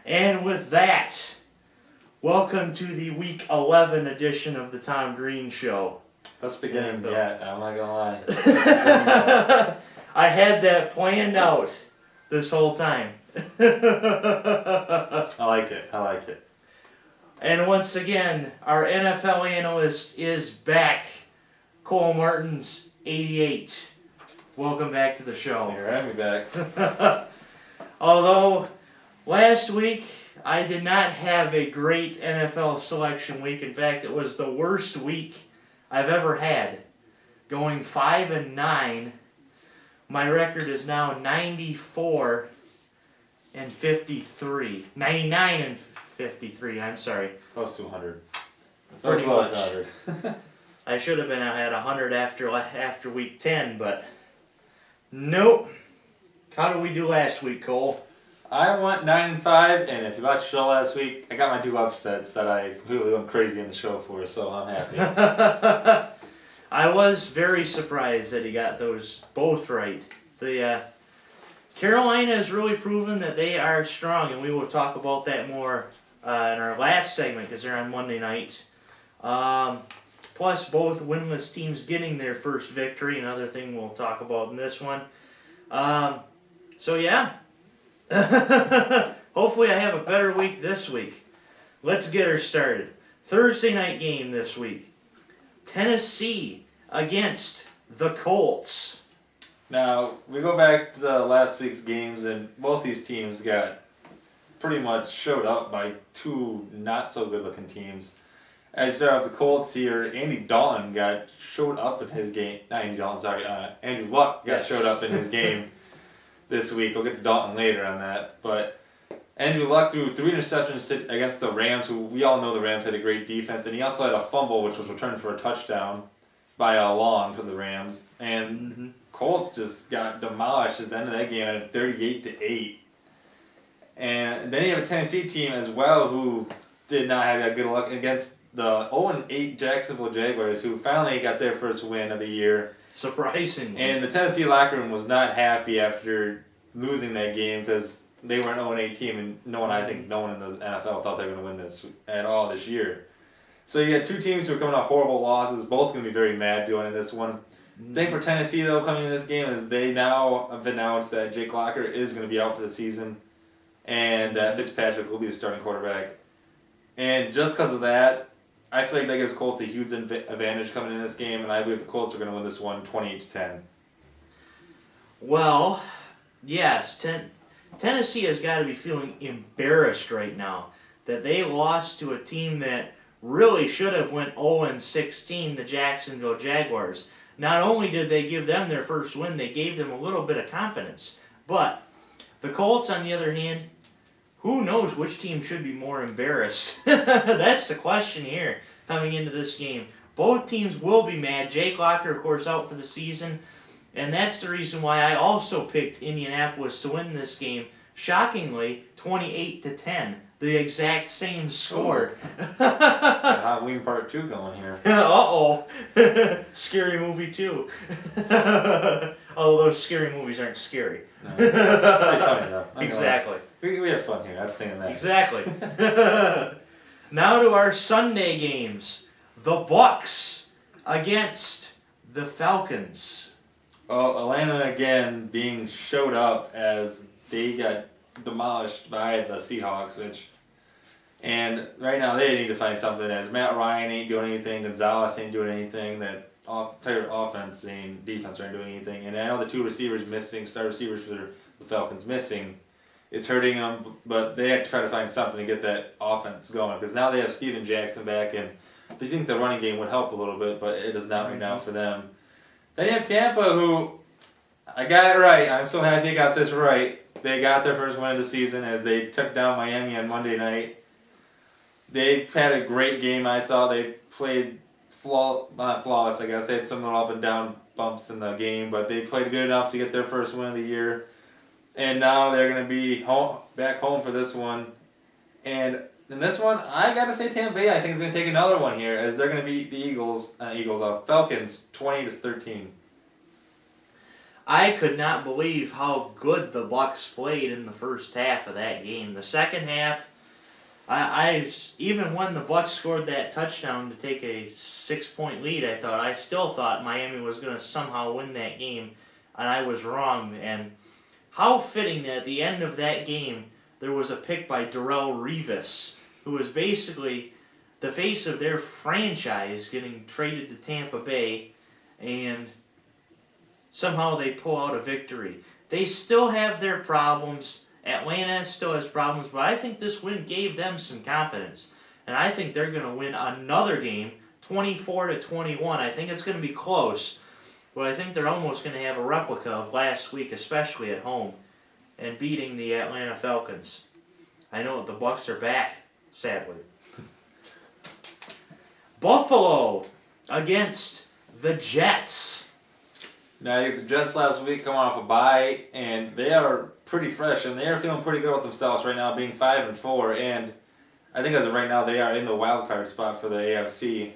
And with that, welcome to the Week 11 edition of the Tom Greene Show. Best beginning yet, I'm not gonna lie. I had that planned out this whole time. I like it. And once again, our NFL analyst is back. Cole Martins, 88. Welcome back to the show. You're having me back. Although, last week, I did not have a great NFL selection week. In fact, it was the worst week I've ever had. Going 5-9. My record is now 94 and 53. 99 and 53, I'm sorry. Close to 100. Pretty close much. to 100. I should have been at 100 after week 10, but nope. How did we do last week, Cole? I went 9-5, and if you watched the show last week, I got my two upsets that I completely went crazy in the show for, so I'm happy. I was very surprised that he got those both right. The Carolina has really proven that they are strong, and we will talk about that more in our last segment because they're on Monday night. Plus, both winless teams getting their first victory, another thing we'll talk about in this one. So, yeah. Hopefully I have a better week this week. Let's get her started. Thursday night game this week. Tennessee against the Colts. Now, we go back to the last week's games, and both these teams got pretty much showed up by two not-so-good-looking teams. As start off the Colts here, Andrew Luck got showed up in his game this week. We'll get to Dalton later on that. But Andrew Luck threw 3 interceptions against the Rams, who we all know the Rams had a great defense. And he also had a fumble, which was returned for a touchdown by Long for the Rams. And Colts just got demolished at the end of that game at 38-8. And then you have a Tennessee team as well who did not have that good luck against the 0-8 Jacksonville Jaguars, who finally got their first win of the year. Surprisingly. And the Tennessee locker room was not happy after losing that game because they were an 0-8 team, and no one in the NFL thought they were going to win this at all this year. So you got two teams who are coming off horrible losses, both going to be very mad doing this one. The thing for Tennessee, though, coming in this game is they now have announced that Jake Locker is going to be out for the season, and that Fitzpatrick will be the starting quarterback. And just because of that, I feel like that gives Colts a huge advantage coming in this game, and I believe the Colts are going to win this one 28-10. Well, yes, Tennessee has got to be feeling embarrassed right now that they lost to a team that really should have went 0-16, the Jacksonville Jaguars. Not only did they give them their first win, they gave them a little bit of confidence. But the Colts, on the other hand, who knows which team should be more embarrassed? That's the question here coming into this game. Both teams will be mad. Jake Locker, of course, out for the season. And that's the reason why I also picked Indianapolis to win this game. Shockingly, 28-10. The exact same score. Got Halloween Part 2 going here. Uh-oh. Scary movie, too. Although those scary movies aren't scary. No. Funny, though. Exactly. We have fun here. That's the thing in that. Exactly. Now to our Sunday games. The Bucks against the Falcons. Well, Atlanta again being showed up as they got demolished by the Seahawks, and right now they need to find something as Matt Ryan ain't doing anything, Gonzalez ain't doing anything, that entire offense and defense aren't doing anything, and I know the two receivers missing, star receivers for the Falcons missing, it's hurting them, but they have to try to find something to get that offense going, because now they have Steven Jackson back, and they think the running game would help a little bit, but it is not right now for them. Then you have Tampa, who, I got it right, I'm so happy I got this right. They got their first win of the season as they took down Miami on Monday night. They had a great game, I thought. They played not flawless, I guess. They had some little up and down bumps in the game, but they played good enough to get their first win of the year. And now they're going to be back home for this one. And in this one, I got to say Tampa Bay, I think, is going to take another one here as they're going to beat the Falcons 20-13. I could not believe how good the Bucks played in the first half of that game. The second half, even when the Bucks scored that touchdown to take a 6-point lead, I still thought Miami was going to somehow win that game, and I was wrong. And how fitting that at the end of that game there was a pick by Darrelle Revis, who was basically the face of their franchise, getting traded to Tampa Bay, and somehow they pull out a victory. They still have their problems. Atlanta still has problems, but I think this win gave them some confidence. And I think they're going to win another game, 24-21. I think it's going to be close, but I think they're almost going to have a replica of last week, especially at home, and beating the Atlanta Falcons. I know the Bucks are back, sadly. Buffalo against the Jets. Now, the Jets last week come off a bye, and they are pretty fresh, and they are feeling pretty good with themselves right now, being 5-4, and I think as of right now, they are in the wild card spot for the AFC.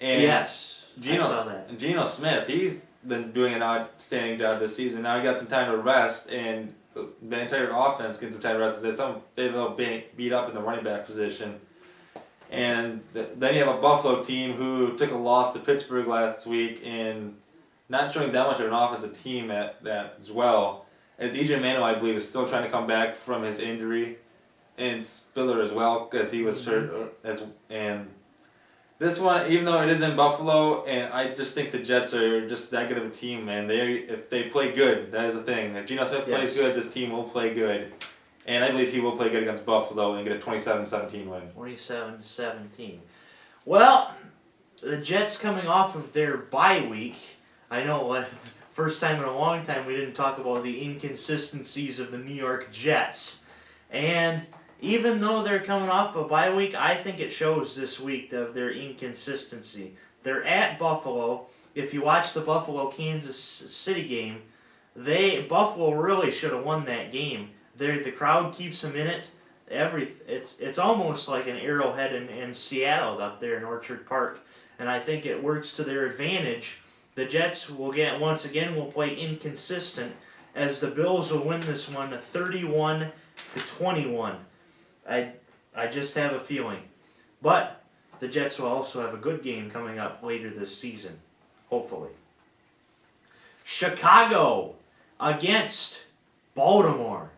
And Yes, I saw that. Geno Smith, he's been doing an outstanding job this season. Now he got some time to rest, and the entire offense gets some time to rest. They've been beat up in the running back position. And then you have a Buffalo team who took a loss to Pittsburgh last week and not showing that much of an offensive team at that as well. As E.J. Manuel, I believe, is still trying to come back from his injury, and Spiller as well, because he was hurt. And this one, even though it is in Buffalo, and I just think the Jets are just that good of a team, man. If they play good, that is the thing. If Geno Smith plays good, this team will play good. And I believe he will play good against Buffalo and get a 27-17 win. 27-17. Well, the Jets coming off of their bye week. I know, first time in a long time we didn't talk about the inconsistencies of the New York Jets. And even though they're coming off a bye week, I think it shows this week of their inconsistency. They're at Buffalo. If you watch the Buffalo-Kansas City game, Buffalo really should have won that game. The crowd keeps them in it. It's almost like an Arrowhead in Seattle up there in Orchard Park, and I think it works to their advantage. The Jets will play inconsistent, as the Bills will win this one 31-21. I just have a feeling, but the Jets will also have a good game coming up later this season, hopefully. Chicago against Baltimore.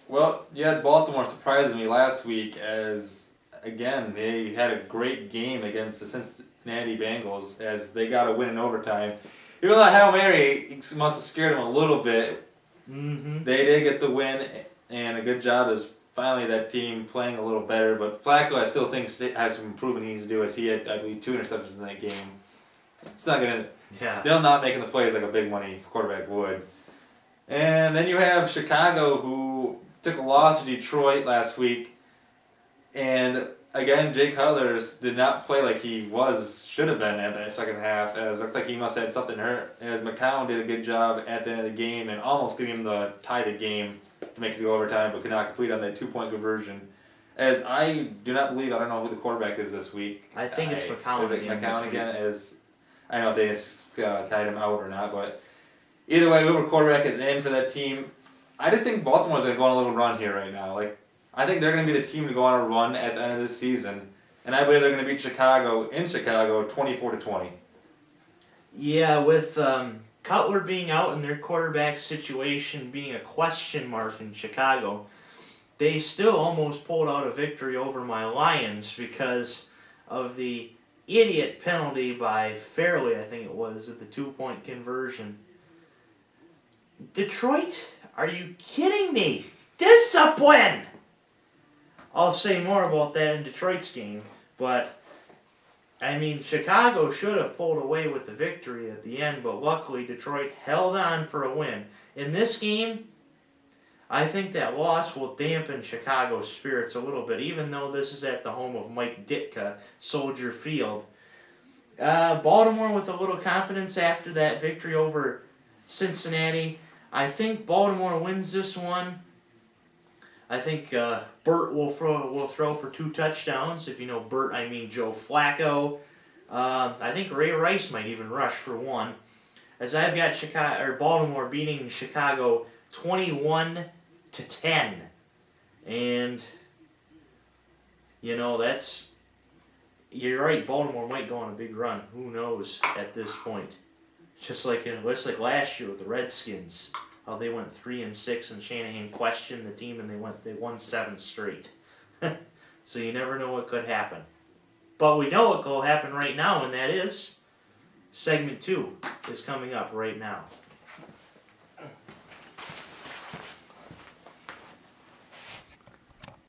Well, you had Baltimore surprising me last week as, again, they had a great game against the Cincinnati Bengals as they got a win in overtime. Even though Hail Mary must have scared them a little bit, they did get the win, and a good job is finally that team playing a little better. But Flacco, I still think, has some improvement he needs to do, as he had, I believe, 2 interceptions in that game. It's not going to... Yeah. Still not making the plays like a big money quarterback would. And then you have Chicago, who took a loss to Detroit last week, and again, Jay Cutler did not play like he should have been at that second half, as it looked like he must have had something hurt, as McCown did a good job at the end of the game and almost gave him the tie the game to make it go overtime, but could not complete on that 2-point conversion. As I do not believe, I don't know who the quarterback is this week. I think it's McCown Is it again. McCown again? I don't know if they tied him out or not, but either way, whoever quarterback is in for that team, I just think Baltimore's going to go on a little run here right now. I think they're going to be the team to go on a run at the end of this season, and I believe they're going to beat Chicago 24-20. Yeah, with Cutler being out and their quarterback situation being a question mark in Chicago, they still almost pulled out a victory over my Lions because of the idiot penalty by Fairley, I think it was, at the 2-point conversion. Detroit? Are you kidding me? Discipline! I'll say more about that in Detroit's game, but I mean, Chicago should have pulled away with the victory at the end, but luckily Detroit held on for a win. In this game, I think that loss will dampen Chicago's spirits a little bit, even though this is at the home of Mike Ditka, Soldier Field. Baltimore with a little confidence after that victory over Cincinnati. I think Baltimore wins this one. I think Burt will throw for 2 touchdowns. If you know Burt, I mean Joe Flacco. I think Ray Rice might even rush for 1. as I've got Baltimore beating Chicago 21-10, and that's. You're right. Baltimore might go on a big run. Who knows at this point? Just like last year with the Redskins, how they went 3-6, and Shanahan questioned the team, and they won 7 straight. So you never know what could happen. But we know what will happen right now, and that is segment 2 is coming up right now.